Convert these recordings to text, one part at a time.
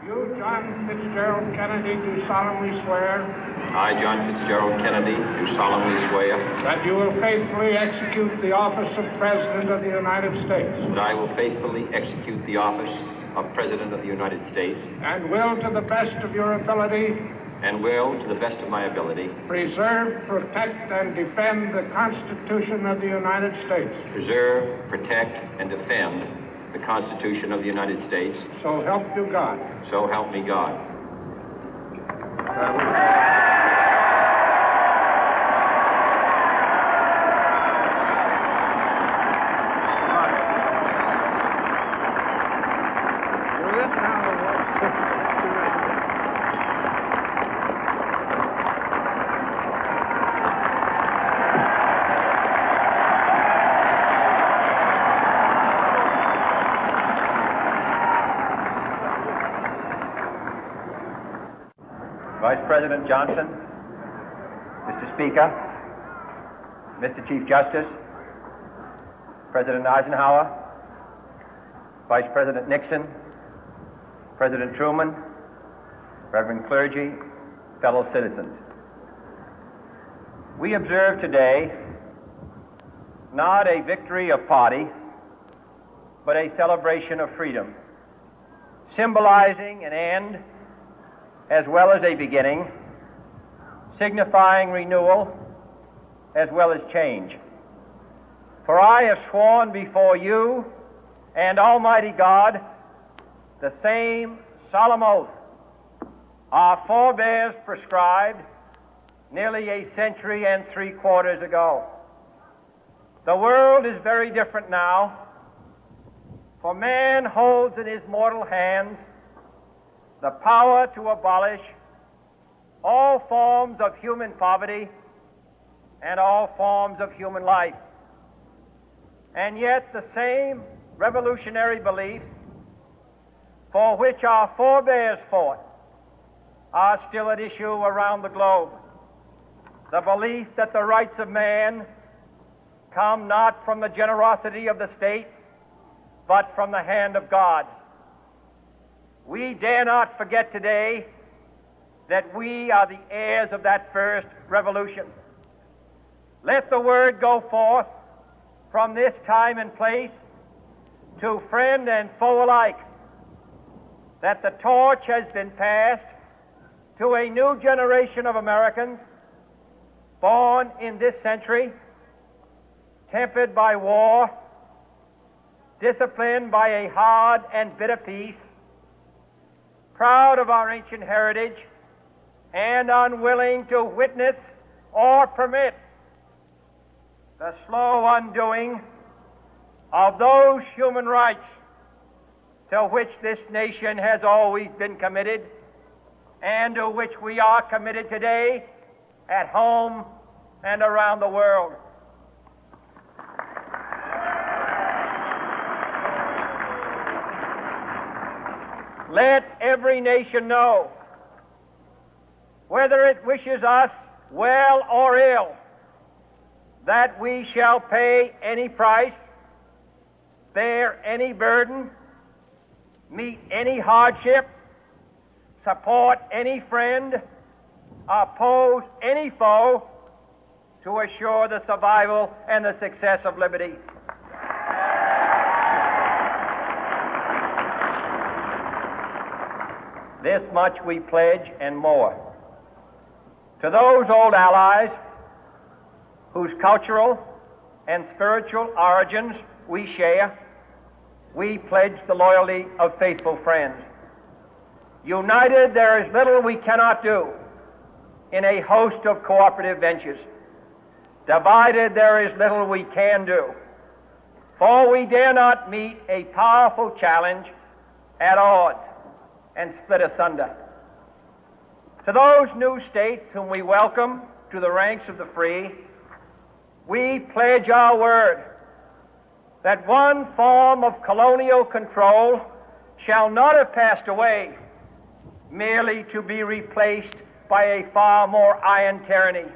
You, John Fitzgerald Kennedy, do solemnly swear. I, John Fitzgerald Kennedy, do solemnly swear. That you will faithfully execute the office of President of the United States. That I will faithfully execute the office of President of the United States. And will, to the best of your ability. And will, to the best of my ability. Preserve, protect, and defend the Constitution of the United States. Preserve, protect, and defend the Constitution of the United States. So help you God. So help me God. Vice President Johnson, Mr. Speaker, Mr. Chief Justice, President Eisenhower, Vice President Nixon, President Truman, Reverend clergy, fellow citizens. We observe today not a victory of party, but a celebration of freedom, symbolizing an end as well as a beginning, signifying renewal as well as change. For I have sworn before you and Almighty God the same solemn oath our forebears prescribed nearly a century and 3/4 ago. The world is very different now, for man holds in his mortal hands the power to abolish all forms of human poverty and all forms of human life. And yet the same revolutionary beliefs for which our forebears fought are still at issue around the globe. The belief that the rights of man come not from the generosity of the state, but from the hand of God. We dare not forget today that we are the heirs of that first revolution. Let the word go forth from this time and place to friend and foe alike that the torch has been passed to a new generation of Americans born in this century, tempered by war, disciplined by a hard and bitter peace, proud of our ancient heritage, and unwilling to witness or permit the slow undoing of those human rights to which this nation has always been committed and to which we are committed today at home and around the world. Let every nation know, whether it wishes us well or ill, that we shall pay any price, bear any burden, meet any hardship, support any friend, oppose any foe to assure the survival and the success of liberty. This much we pledge and more. To those old allies whose cultural and spiritual origins we share, we pledge the loyalty of faithful friends. United, there is little we cannot do in a host of cooperative ventures. Divided, there is little we can do, for we dare not meet a powerful challenge at odds and split asunder. To those new states whom we welcome to the ranks of the free, we pledge our word that one form of colonial control shall not have passed away, merely to be replaced by a far more iron tyranny.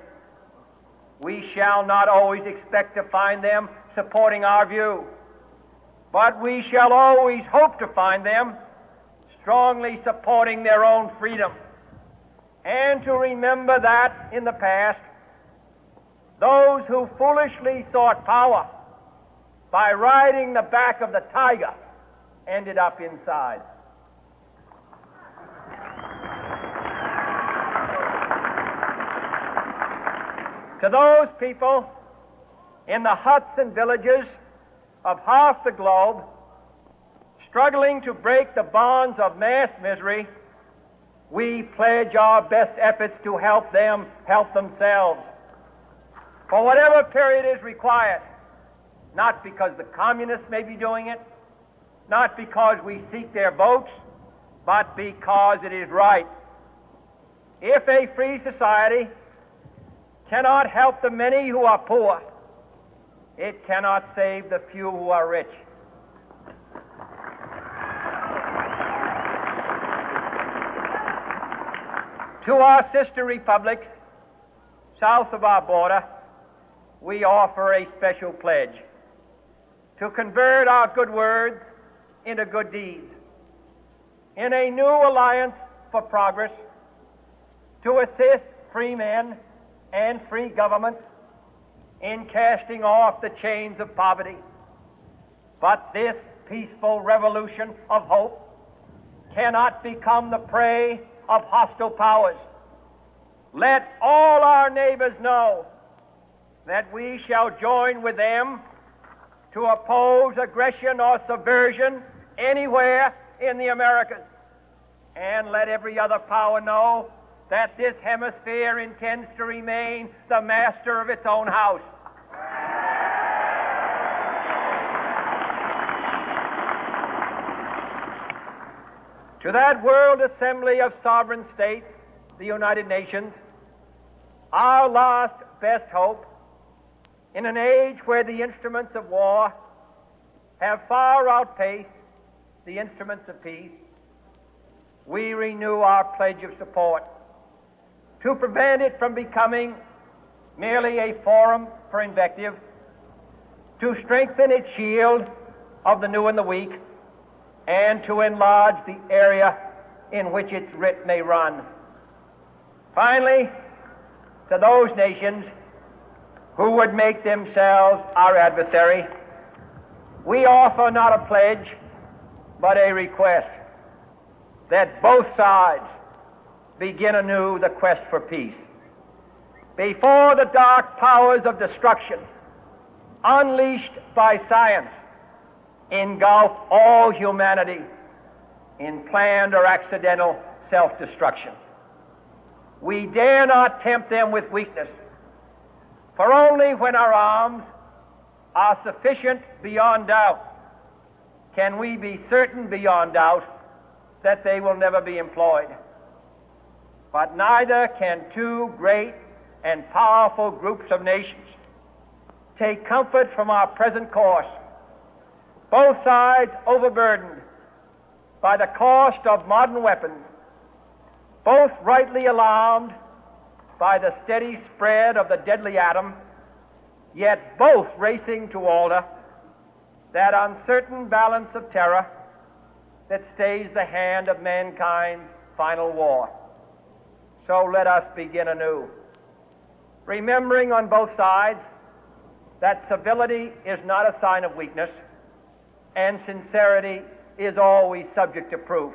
We shall not always expect to find them supporting our view, but we shall always hope to find them strongly supporting their own freedom, and to remember that in the past, those who foolishly sought power by riding the back of the tiger ended up inside. To those people in the huts and villages of half the globe struggling to break the bonds of mass misery, we pledge our best efforts to help them help themselves for whatever period is required, not because the communists may be doing it, not because we seek their votes, but because it is right. If a free society cannot help the many who are poor, it cannot save the few who are rich. To our sister republics south of our border, we offer a special pledge to convert our good words into good deeds, in a new alliance for progress, to assist free men and free governments in casting off the chains of poverty. But this peaceful revolution of hope cannot become the prey of hostile powers. Let all our neighbors know that we shall join with them to oppose aggression or subversion anywhere in the Americas. And let every other power know that this hemisphere intends to remain the master of its own house. To that World Assembly of Sovereign States, the United Nations, our last best hope, in an age where the instruments of war have far outpaced the instruments of peace, we renew our pledge of support to prevent it from becoming merely a forum for invective, to strengthen its shield of the new and the weak, and to enlarge the area in which its writ may run. Finally, to those nations who would make themselves our adversary, we offer not a pledge, but a request that both sides begin anew the quest for peace. Before the dark powers of destruction, unleashed by science, engulf all humanity in planned or accidental self-destruction, we dare not tempt them with weakness, for only when our arms are sufficient beyond doubt can we be certain beyond doubt that they will never be employed. But neither can two great and powerful groups of nations take comfort from our present course, both sides overburdened by the cost of modern weapons, both rightly alarmed by the steady spread of the deadly atom, yet both racing to alter that uncertain balance of terror that stays the hand of mankind's final war. So let us begin anew, remembering on both sides that civility is not a sign of weakness, and sincerity is always subject to proof.